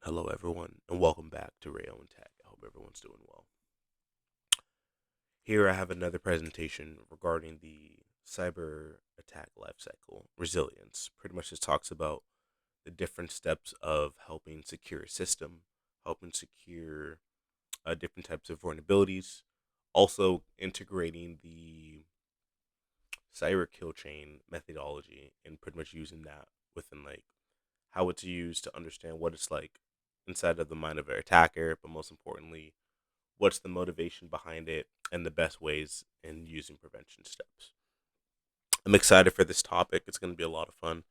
Hello, everyone, and welcome back to Rayo and Tech. I hope everyone's doing well. Here, I have another presentation regarding the cyber attack lifecycle resilience. Pretty much, just talks about the different steps of helping secure a system, helping secure different types of vulnerabilities, also integrating the cyber kill chain methodology and pretty much using that within like how it's used to understand what it's like inside of the mind of an attacker, but most importantly, what's the motivation behind it and the best ways in using prevention steps. I'm excited for this topic. It's going to be a lot of fun.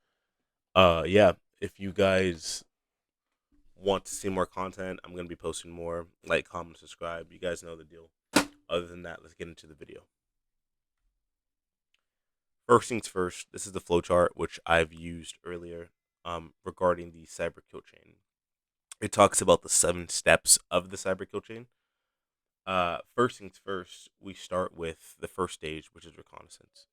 Yeah, if you guys want to see more content, I'm going to be posting more. Like, comment, subscribe. You guys know the deal. Other than that, let's get into the video. First things first, this is the flowchart which I've used earlier regarding the cyber kill chain. It talks about the 7 steps of the cyber kill chain. First things first, we start with the first stage, which is reconnaissance.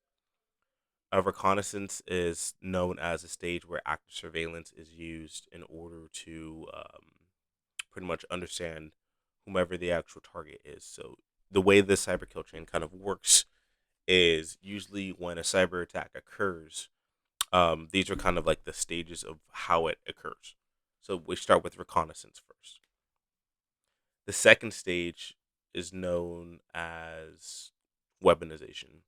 Reconnaissance is known as a stage where active surveillance is used in order to pretty much understand whomever the actual target is. So the way the cyber kill chain kind of works is usually when a cyber attack occurs, these are kind of like the stages of how it occurs. So we start with reconnaissance first. The second stage is known as weaponization.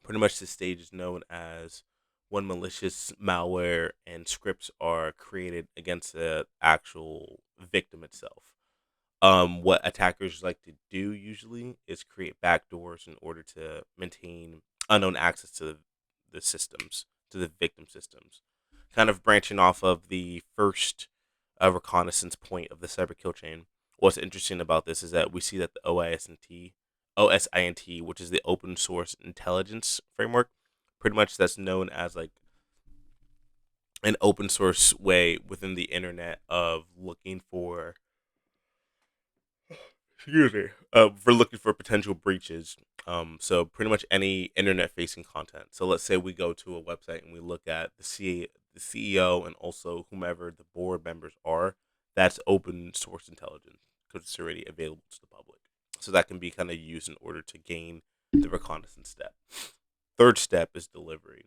Pretty much this stage is known as when malicious malware and scripts are created against the actual victim itself. What attackers like to do usually is create backdoors in order to maintain unknown access to the systems, to the victim systems. Kind of branching off of the first reconnaissance point of the cyber kill chain. What's interesting about this is that we see that the OSINT, which is the open source intelligence framework, pretty much that's known as like an open source way within the internet of looking for excuse me for looking for potential breaches. So pretty much any internet facing content. So let's say we go to a website and we look at the CEO and also whomever the board members are. That's open source intelligence because it's already available to the public. So that can be kind of used in order to gain the reconnaissance step. Third step is delivery.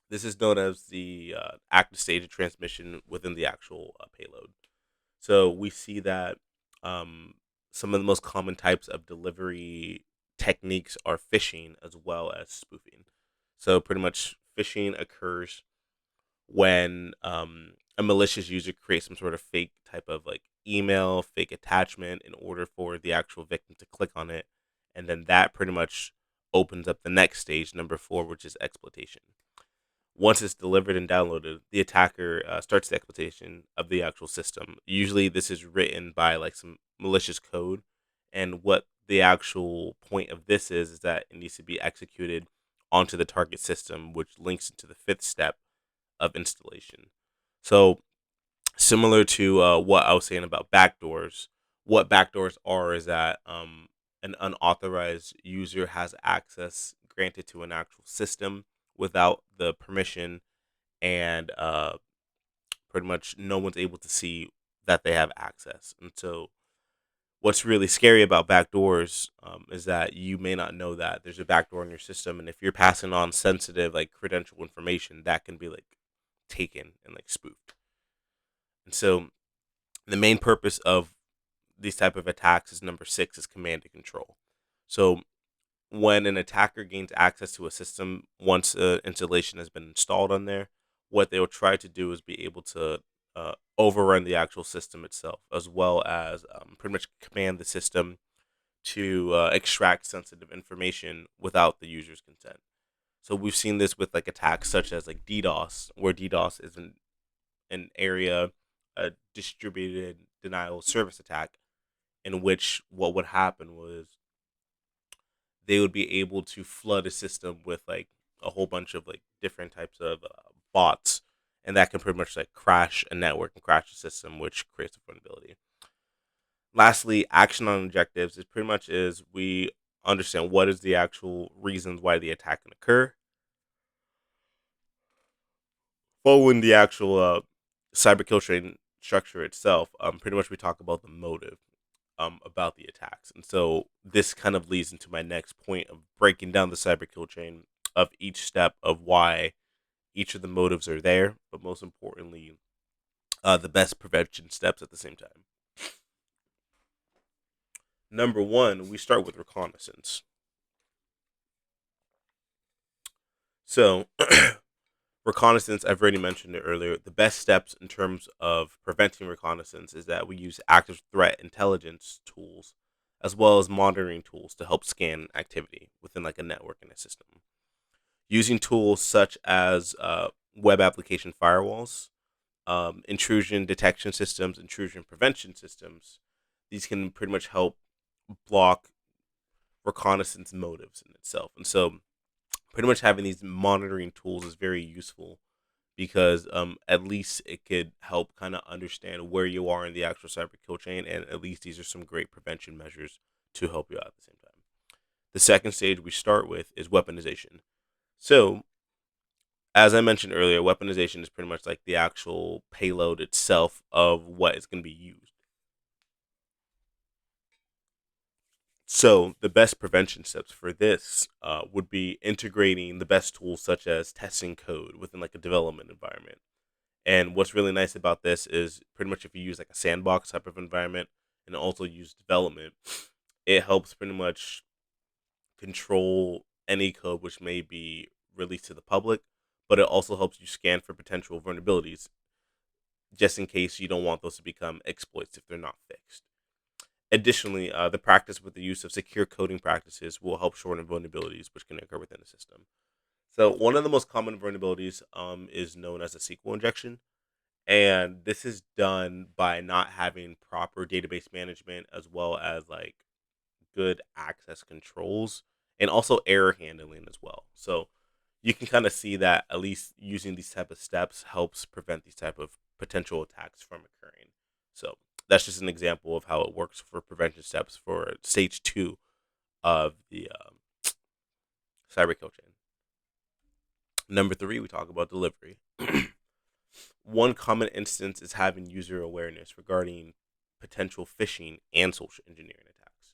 This is known as the active stage of transmission within the actual payload. So we see that um, some of the most common types of delivery techniques are phishing as well as spoofing. So pretty much phishing occurs when a malicious user creates some sort of fake type of like email, fake attachment in order for the actual victim to click on it. And then that pretty much opens up the next stage, number 4, which is exploitation. Once it's delivered and downloaded, the attacker starts the exploitation of the actual system. Usually, this is written by like some malicious code, and what the actual point of this is that it needs to be executed onto the target system, which links into the 5th step of installation. So, similar to what I was saying about backdoors, what backdoors are is that an unauthorized user has access granted to an actual system without the permission, and pretty much no one's able to see that they have access. And so, what's really scary about backdoors is that you may not know that there's a backdoor in your system, and if you're passing on sensitive like credential information, that can be like taken and like spoofed. And so, the main purpose of these type of attacks is number 6 is command and control. So when an attacker gains access to a system once installation has been installed on there, what they will try to do is be able to overrun the actual system itself, as well as pretty much command the system to extract sensitive information without the user's consent. So we've seen this with like attacks such as like DDoS, where DDoS is an area, a distributed denial of service attack, in which what would happen was they would be able to flood a system with like a whole bunch of like different types of bots, and that can pretty much like crash a network and crash a system, which creates a vulnerability. Lastly, action on objectives is pretty much is we understand what is the actual reasons why the attack can occur. Following the actual cyber kill chain structure itself, pretty much we talk about the motive about the attacks. And so this kind of leads into my next point of breaking down the cyber kill chain of each step of why each of the motives are there, but most importantly, the best prevention steps at the same time. Number one, we start with reconnaissance. So, reconnaissance, I've already mentioned it earlier. The best steps in terms of preventing reconnaissance is that we use active threat intelligence tools as well as monitoring tools to help scan activity within like a network and a system. Using tools such as web application firewalls, intrusion detection systems, intrusion prevention systems, these can pretty much help block reconnaissance motives in itself. And so, pretty much having these monitoring tools is very useful because at least it could help kind of understand where you are in the actual cyber kill chain, and at least these are some great prevention measures to help you out at the same time. The second stage we start with is weaponization. So, as I mentioned earlier, weaponization is pretty much like the actual payload itself of what is going to be used. So, the best prevention steps for this would be integrating the best tools such as testing code within like a development environment. And what's really nice about this is pretty much if you use like a sandbox type of environment and also use development, it helps pretty much control any code which may be released to the public, but it also helps you scan for potential vulnerabilities just in case you don't want those to become exploits if they're not fixed. Additionally, the practice with the use of secure coding practices will help shorten vulnerabilities which can occur within the system. So, one of the most common vulnerabilities is known as a SQL injection. And this is done by not having proper database management as well as like good access controls and also error handling as well. So you can kind of see that at least using these type of steps helps prevent these type of potential attacks from occurring. So that's just an example of how it works for prevention steps for stage two of the cyber kill chain. Number three, we talk about delivery. One common instance is having user awareness regarding potential phishing and social engineering attacks.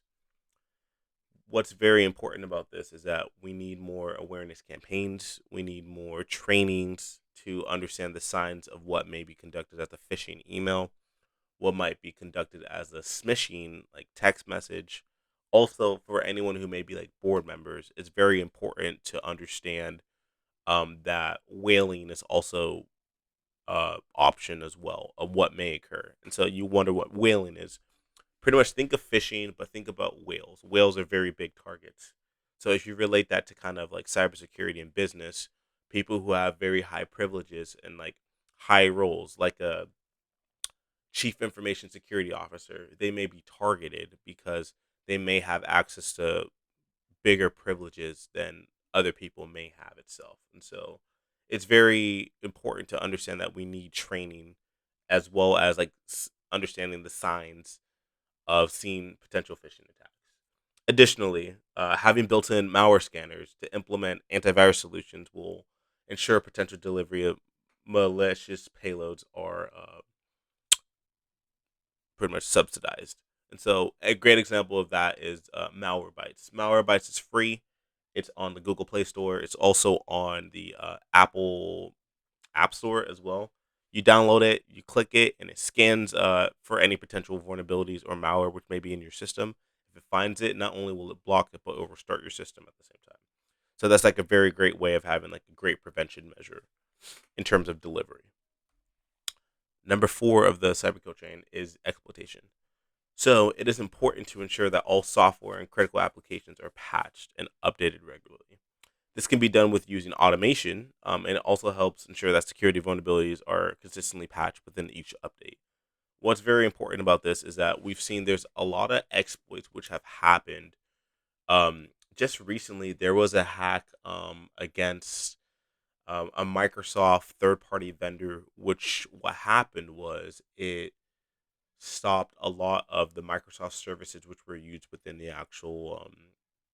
What's very important about this is that we need more awareness campaigns, we need more trainings to understand the signs of what may be conducted as a phishing email, what might be conducted as a smishing like text message. Also, for anyone who may be like board members, it's very important to understand that whaling is also option as well of what may occur. And so you wonder what whaling is. Pretty much think of fishing, but think about whales. Whales are very big targets. So if you relate that to kind of like cybersecurity and business, people who have very high privileges and like high roles, like a chief information security officer, they may be targeted because they may have access to bigger privileges than other people may have itself. And so it's very important to understand that we need training as well as like understanding the signs of seeing potential phishing attacks. Additionally, having built-in malware scanners to implement antivirus solutions will ensure potential delivery of malicious payloads are pretty much subsidized. And so, a great example of that is Malwarebytes. Malwarebytes is free. It's on the Google Play Store. It's also on the Apple App Store as well. You download it, you click it, and it scans for any potential vulnerabilities or malware which may be in your system. If it finds it, not only will it block it, but it will restart your system at the same time. So that's like a very great way of having like a great prevention measure in terms of delivery. Number four of the cyber kill chain is exploitation. So it is important to ensure that all software and critical applications are patched and updated regularly. This can be done with using automation, and it also helps ensure that security vulnerabilities are consistently patched within each update. What's very important about this is that we've seen there's a lot of exploits which have happened. Just recently, there was a hack against a Microsoft third-party vendor, which what happened was it stopped a lot of the Microsoft services which were used within the actual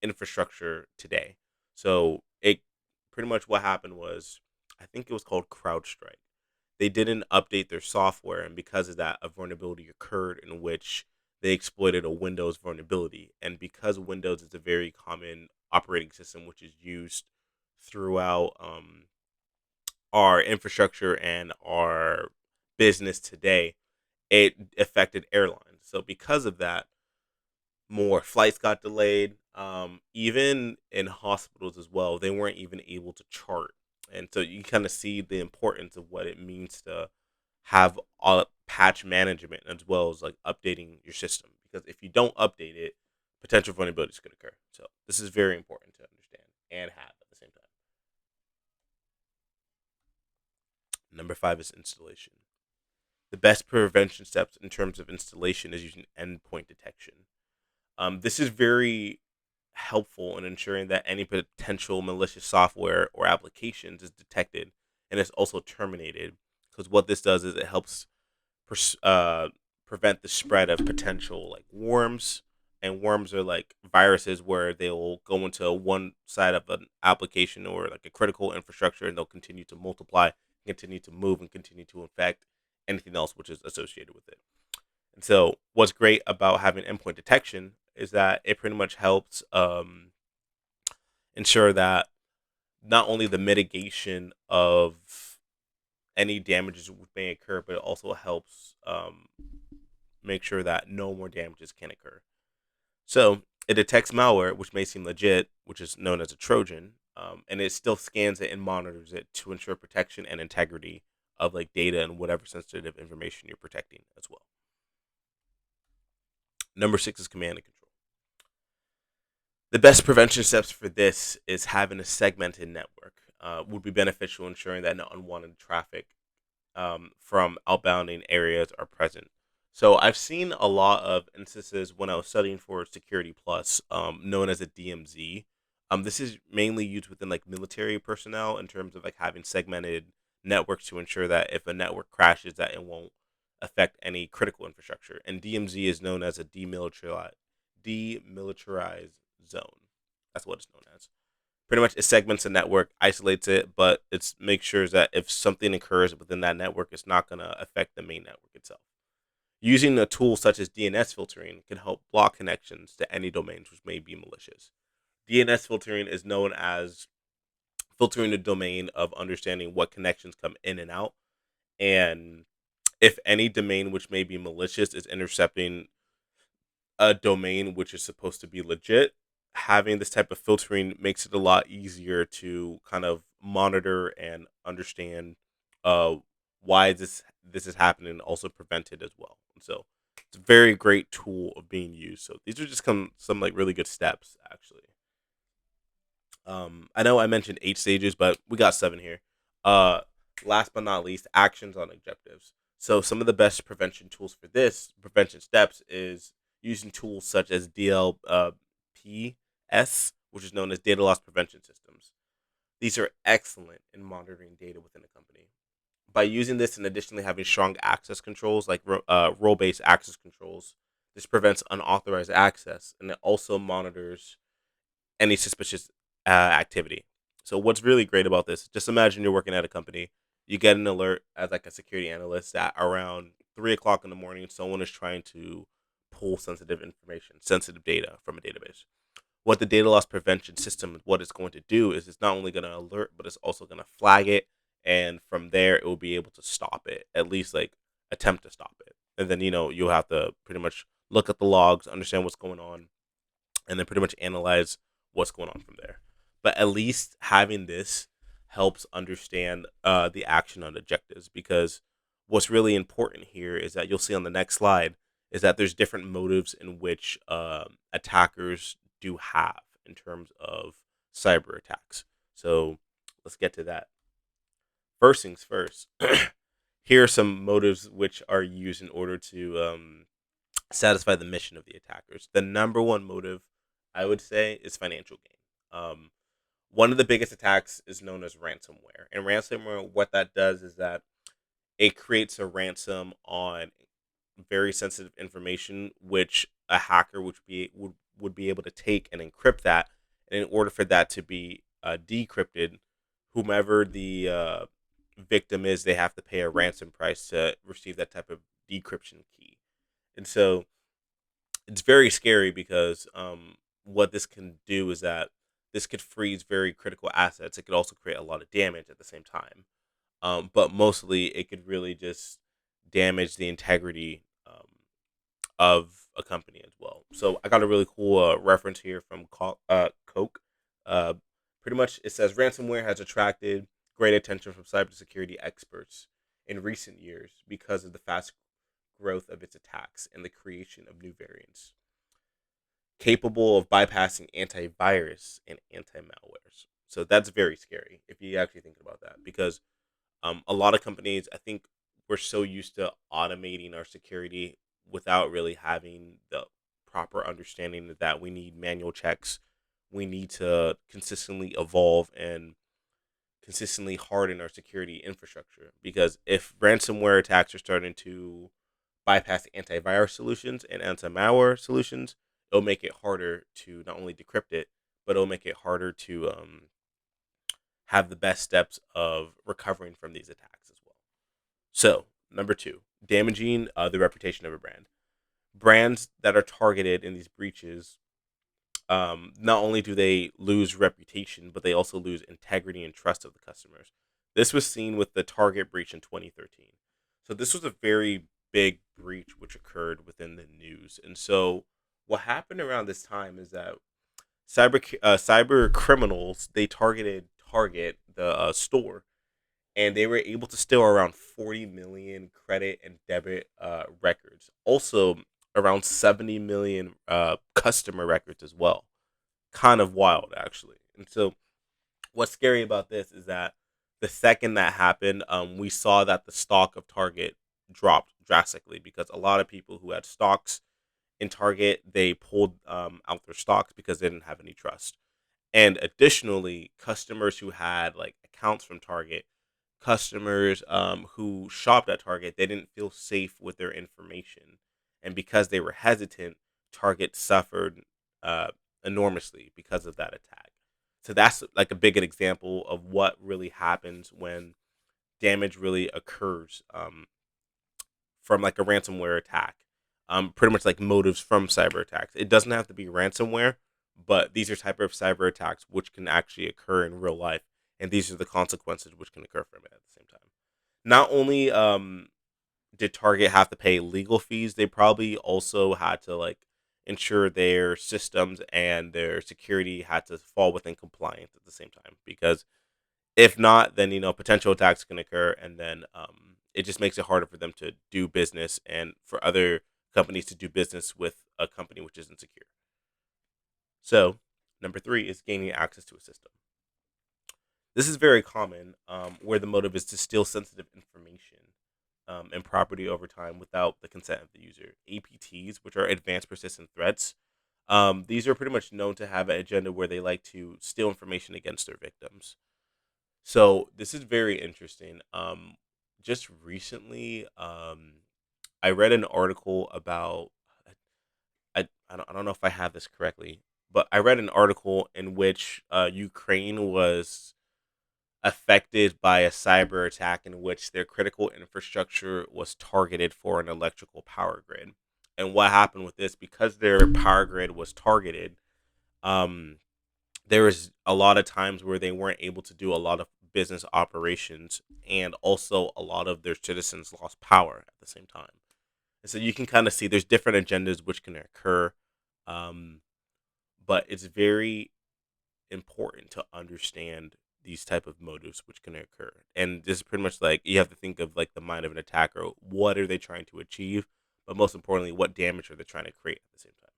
infrastructure today. So it pretty much what happened was I think it was called CrowdStrike. they didn't update their software, and because of that, a vulnerability occurred in which they exploited a Windows vulnerability. And because Windows is a very common operating system which is used throughout our infrastructure and our business today, it affected airlines. So because of that, more flights got delayed. Even in hospitals as well, they weren't even able to chart. And so you kind of see the importance of what it means to have patch management as well as like updating your system. Because if you don't update it, potential vulnerabilities could occur. So this is very important to understand and have at the same time. Number five is installation. The best prevention steps in terms of installation is using endpoint detection. This is very helpful in ensuring that any potential malicious software or applications is detected and is also terminated. Because what this does is it helps pers- uh, prevent the spread of potential like worms. And worms are like viruses where they'll go into one side of an application or like a critical infrastructure, and they'll continue to multiply, continue to move, and continue to infect anything else which is associated with it. And so, what's great about having endpoint detection is that it pretty much helps ensure that not only the mitigation of any damages which may occur, but it also helps make sure that no more damages can occur. So, it detects malware, which may seem legit, which is known as a Trojan, and it still scans it and monitors it to ensure protection and integrity of like data and whatever sensitive information you're protecting as well. Number six is command and control. The best prevention steps for this is having a segmented network. Would be beneficial, ensuring that no unwanted traffic from outbounding areas are present. So I've seen a lot of instances when I was studying for Security Plus, known as a DMZ. This is mainly used within like military personnel in terms of like having segmented networks to ensure that if a network crashes, that it won't affect any critical infrastructure. And DMZ is known as a demilitarized zone. That's what it's known as. Pretty much, it segments a network, isolates it, but it makes sure that if something occurs within that network, it's not going to affect the main network itself. Using a tool such as DNS filtering can help block connections to any domains which may be malicious. DNS filtering is known as filtering the domain of understanding what connections come in and out, and if any domain which may be malicious is intercepting a domain which is supposed to be legit, having this type of filtering makes it a lot easier to kind of monitor and understand uh, why this is happening, and also prevent it as well. And so it's a very great tool of being used. So these are just some like really good steps actually. I know I mentioned 8 stages, but we got seven here. Uh, Last but not least, actions on objectives. So some of the best prevention tools for this prevention steps is using tools such as DLPS, which is known as data loss prevention systems. These are excellent in monitoring data within a company. By using this and additionally having strong access controls like role-based access controls, this prevents unauthorized access, and it also monitors any suspicious activity. So what's really great about this? Just imagine you're working at a company, you get an alert as like a security analyst that around 3 o'clock in the morning, someone is trying to pull sensitive information, sensitive data from a database. What the data loss prevention system, what it's going to do is it's not only going to alert, but it's also going to flag it, and from there it will be able to stop it, at least like attempt to stop it. And then you'll have to pretty much look at the logs, understand what's going on, and then pretty much analyze what's going on from there. But at least having this helps understand the action on objectives, because what's really important here is that you'll see on the next slide is that there's different motives in which attackers do have in terms of cyber attacks. So let's get to that. First things first. Here are some motives which are used in order to satisfy the mission of the attackers. The number one motive, I would say, is financial gain. One of the biggest attacks is known as ransomware. And ransomware, what that does is that it creates a ransom on very sensitive information, which a hacker would be able to take and encrypt that. And in order for that to be decrypted, whomever the victim is, they have to pay a ransom price to receive that type of decryption key. And so it's very scary because what this can do is that this could freeze very critical assets. It could also create a lot of damage at the same time. But mostly, it could really just damage the integrity of a company as well. So I got a really cool reference here from Coke. Uh, Pretty much, it says ransomware has attracted great attention from cybersecurity experts in recent years because of the fast growth of its attacks and the creation of new variants capable of bypassing antivirus and anti-malwares. So that's very scary if you actually think about that, because a lot of companies, I think, we're so used to automating our security without really having the proper understanding that we need manual checks. We need to consistently evolve and consistently harden our security infrastructure, because if ransomware attacks are starting to bypass antivirus solutions and anti-malware solutions, it'll make it harder to not only decrypt it, but it'll make it harder to have the best steps of recovering from these attacks as well. So, number two, damaging the reputation of a brand. Brands that are targeted in these breaches, not only do they lose reputation, but they also lose integrity and trust of the customers. This was seen with the Target breach in 2013. So this was a very big breach which occurred within the news. And so what happened around this time is that cyber criminals, they targeted Target, the store, and they were able to steal around 40 million credit and debit records. Also, around 70 million customer records as well. Kind of wild, actually. And so, what's scary about this is that the second that happened, we saw that the stock of Target dropped drastically, because a lot of people who had stocks in Target, they pulled out their stocks because they didn't have any trust. And additionally, customers who had like accounts from Target, customers who shopped at Target, they didn't feel safe with their information. And because they were hesitant, Target suffered uh, enormously because of that attack. So that's like a big example of what really happens when damage really occurs from like a ransomware attack. Pretty much like motives from cyber attacks. It doesn't have to be ransomware, but these are type of cyber attacks which can actually occur in real life, and these are the consequences which can occur from it at the same time. Not only did Target have to pay legal fees, they probably also had to like ensure their systems and their security had to fall within compliance at the same time, because if not, then potential attacks can occur, and then it just makes it harder for them to do business and for other companies to do business with a company which isn't secure. So, number three is gaining access to a system. This is very common, where the motive is to steal sensitive information and property over time without the consent of the user. APTs, which are advanced persistent threats, these are pretty much known to have an agenda where they like to steal information against their victims. So this is very interesting. Just recently, I read an article about. I don't know if I have this correctly, but I read an article in which Ukraine was affected by a cyber attack in which their critical infrastructure was targeted for an electrical power grid. And what happened with this, because their power grid was targeted, um, there was a lot of times where they weren't able to do a lot of business operations, and also a lot of their citizens lost power at the same time. And so you can kind of see there's different agendas which can occur, um, but it's very important to understand these type of motives which can occur. And this is pretty much like you have to think of like the mind of an attacker. What are they trying to achieve? But most importantly, what damage are they trying to create at the same time?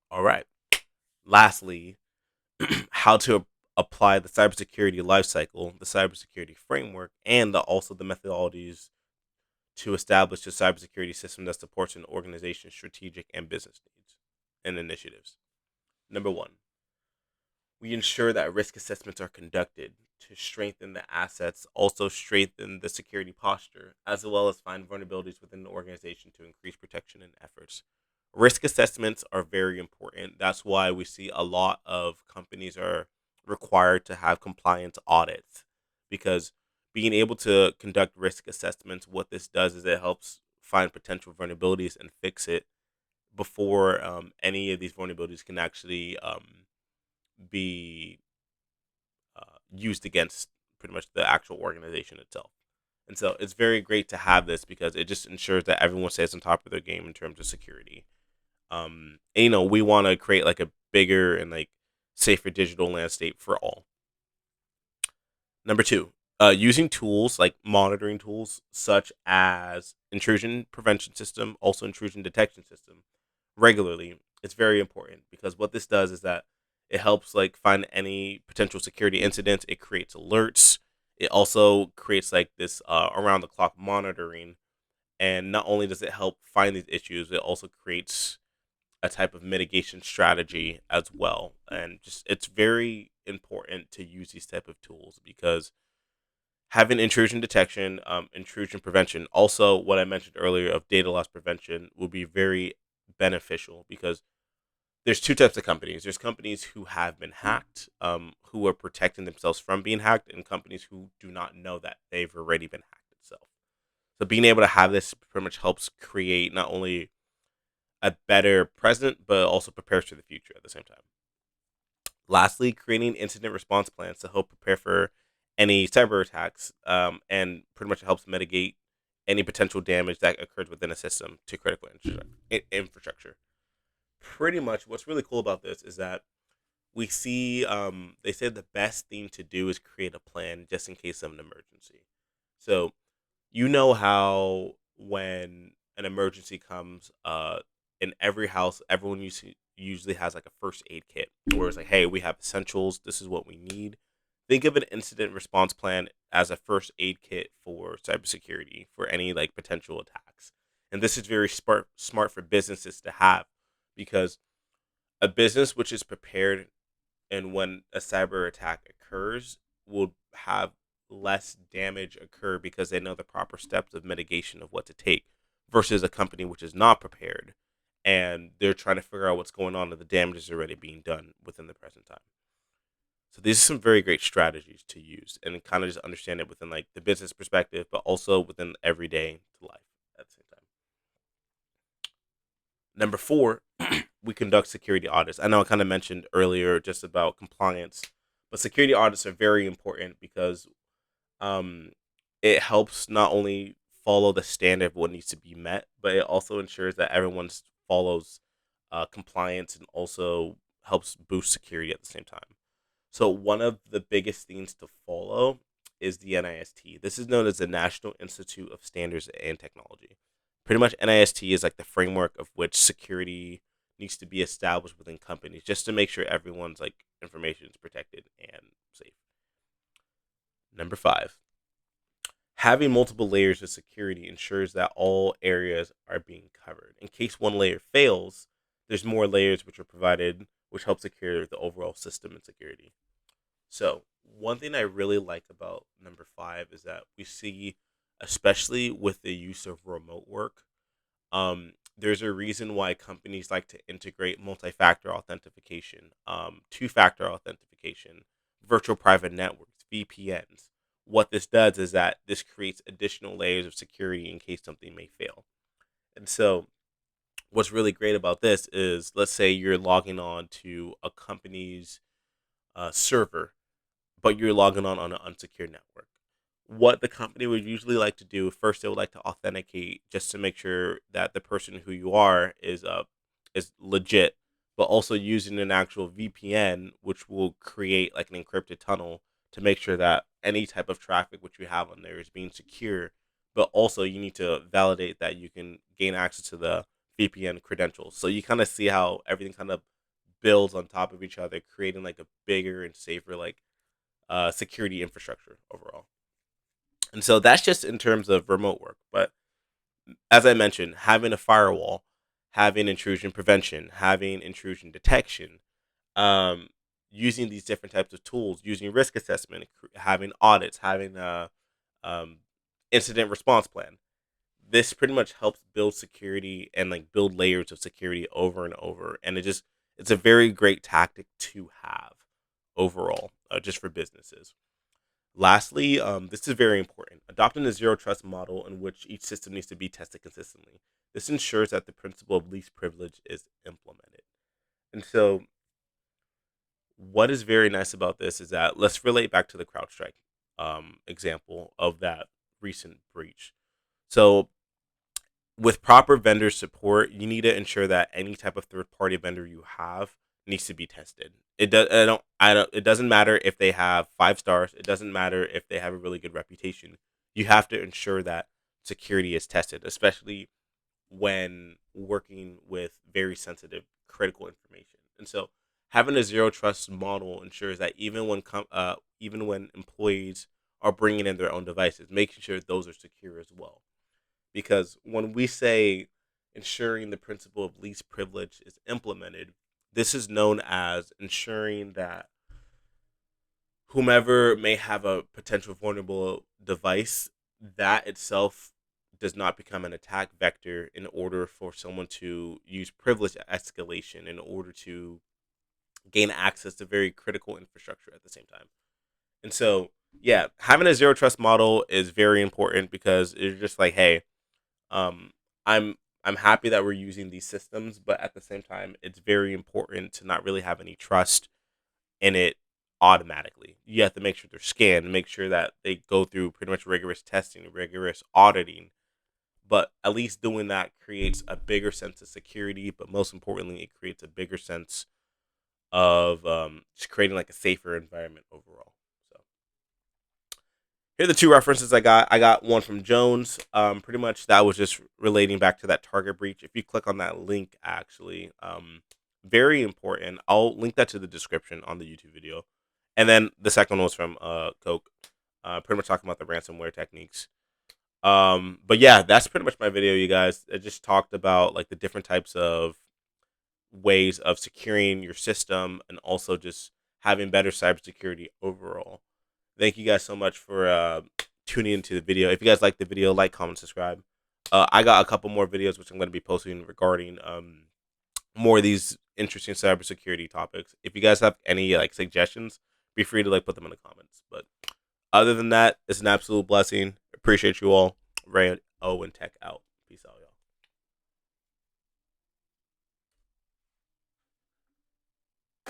All right. Lastly, how to apply the cybersecurity lifecycle, the cybersecurity framework, and also the methodologies to establish a cybersecurity system that supports an organization's strategic and business needs and initiatives. Number one, we ensure that risk assessments are conducted to strengthen the assets, also strengthen the security posture, as well as find vulnerabilities within the organization to increase protection and efforts. Risk assessments are very important. That's why we see a lot of companies are required to have compliance audits. because being able to conduct risk assessments, what this does is it helps find potential vulnerabilities and fix it before any of these vulnerabilities can actually be used against pretty much the actual organization itself. And so it's very great to have this because it just ensures that everyone stays on top of their game in terms of security. And, we want to create like a bigger and like safer digital landscape for all. Number two, using tools like monitoring tools such as intrusion prevention system, also intrusion detection system, regularly. It's very important because what this does is that it helps like find any potential security incidents. It creates alerts. It also creates like this around the clock monitoring. And not only does it help find these issues, it also creates a type of mitigation strategy as well. And just it's very important to use these type of tools because having intrusion detection, intrusion prevention, also what I mentioned earlier of data loss prevention will be very beneficial because there's two types of companies. There's companies who have been hacked, who are protecting themselves from being hacked, and companies who do not know that they've already been hacked itself. So being able to have this pretty much helps create not only a better present, but also prepares for the future at the same time. Lastly, creating incident response plans to help prepare for any cyber attacks, and pretty much helps mitigate any potential damage that occurs within a system to critical infrastructure. Pretty much, what's really cool about this is that we see they said the best thing to do is create a plan just in case of an emergency. So you know how when an emergency comes, in every house, everyone usually has like a first aid kit, where it's like, hey, we have essentials. This is what we need. Think of an incident response plan as a first aid kit for cybersecurity for any like potential attacks. And this is very smart for businesses to have because a business which is prepared and when a cyber attack occurs will have less damage occur because they know the proper steps of mitigation of what to take versus a company which is not prepared and they're trying to figure out what's going on and the damage is already being done within the present time. So these are some very great strategies to use and kind of just understand it within like the business perspective, but also within everyday life at the same time. Number four, we conduct security audits. I know I kind of mentioned earlier just about compliance, but security audits are very important because um, it helps not only follow the standard of what needs to be met, but it also ensures that everyone follows compliance and also helps boost security at the same time. So one of the biggest things to follow is the NIST. This is known as the National Institute of Standards and Technology. Pretty much NIST is like the framework of which security needs to be established within companies just to make sure everyone's like information is protected and safe. Number five, having multiple layers of security ensures that all areas are being covered. In case one layer fails, there's more layers which are provided, which help secure the overall system and security. So, one thing I really like about number five is that we see, especially with the use of remote work, there's a reason why companies like to integrate multi-factor authentication, two-factor authentication, virtual private networks, VPNs. What this does is that this creates additional layers of security in case something may fail. And so, what's really great about this is, let's say you're logging on to a company's server, but you're logging on an unsecured network. What the company would usually like to do first, they would like to authenticate just to make sure that the person who you are is legit, but also using an actual VPN, which will create like an encrypted tunnel to make sure that any type of traffic which you have on there is being secure. But also, you need to validate that you can gain access to the VPN credentials. So you kind of see how everything kind of builds on top of each other, creating like a bigger and safer like security infrastructure overall. And so that's just in terms of remote work. But as I mentioned, having a firewall, having intrusion prevention, having intrusion detection, um, using these different types of tools, using risk assessment, having audits, having a um, incident response plan. This pretty much helps build security and like build layers of security over and over. And it's a very great tactic to have overall, just for businesses. Lastly, this is very important. Adopting a zero trust model in which each system needs to be tested consistently. This ensures that the principle of least privilege is implemented. And so, what is very nice about this is that let's relate back to the CrowdStrike example of that recent breach. So, with proper vendor support, you need to ensure that any type of third party vendor you have needs to be tested. It does. I don't. It doesn't matter if they have 5 stars. It doesn't matter if they have a really good reputation. You have to ensure that security is tested, especially when working with very sensitive, critical information. And so, having a zero trust model ensures that even when employees are bringing in their own devices, making sure those are secure as well. Because when we say ensuring the principle of least privilege is implemented, this is known as ensuring that whomever may have a potential vulnerable device, that itself does not become an attack vector in order for someone to use privilege escalation in order to gain access to very critical infrastructure at the same time. And so, yeah, having a zero trust model is very important because it's just like, hey, um, I'm happy that we're using these systems, but at the same time, it's very important to not really have any trust in it automatically. You have to make sure they're scanned, make sure that they go through pretty much rigorous testing, rigorous auditing. But at least doing that creates a bigger sense of security. But most importantly, it creates a bigger sense of just creating like a safer environment overall. So here are the two references I got. I got one from Jones. Pretty much that was just relating back to that target breach. If you click on that link, actually, very important. I'll link that to the description on the YouTube video. And then the second one was from Coke, pretty much talking about the ransomware techniques. But yeah, that's pretty much my video, you guys. I just talked about like the different types of ways of securing your system and also just having better cybersecurity overall. Thank you guys so much for tuning into the video. If you guys like the video, like, comment, subscribe. I got a couple more videos which I'm going to be posting regarding more of these interesting cybersecurity topics. If you guys have any like suggestions, be free to like put them in the comments. But other than that, it's an absolute blessing. Appreciate you all. Ray O and Tech out.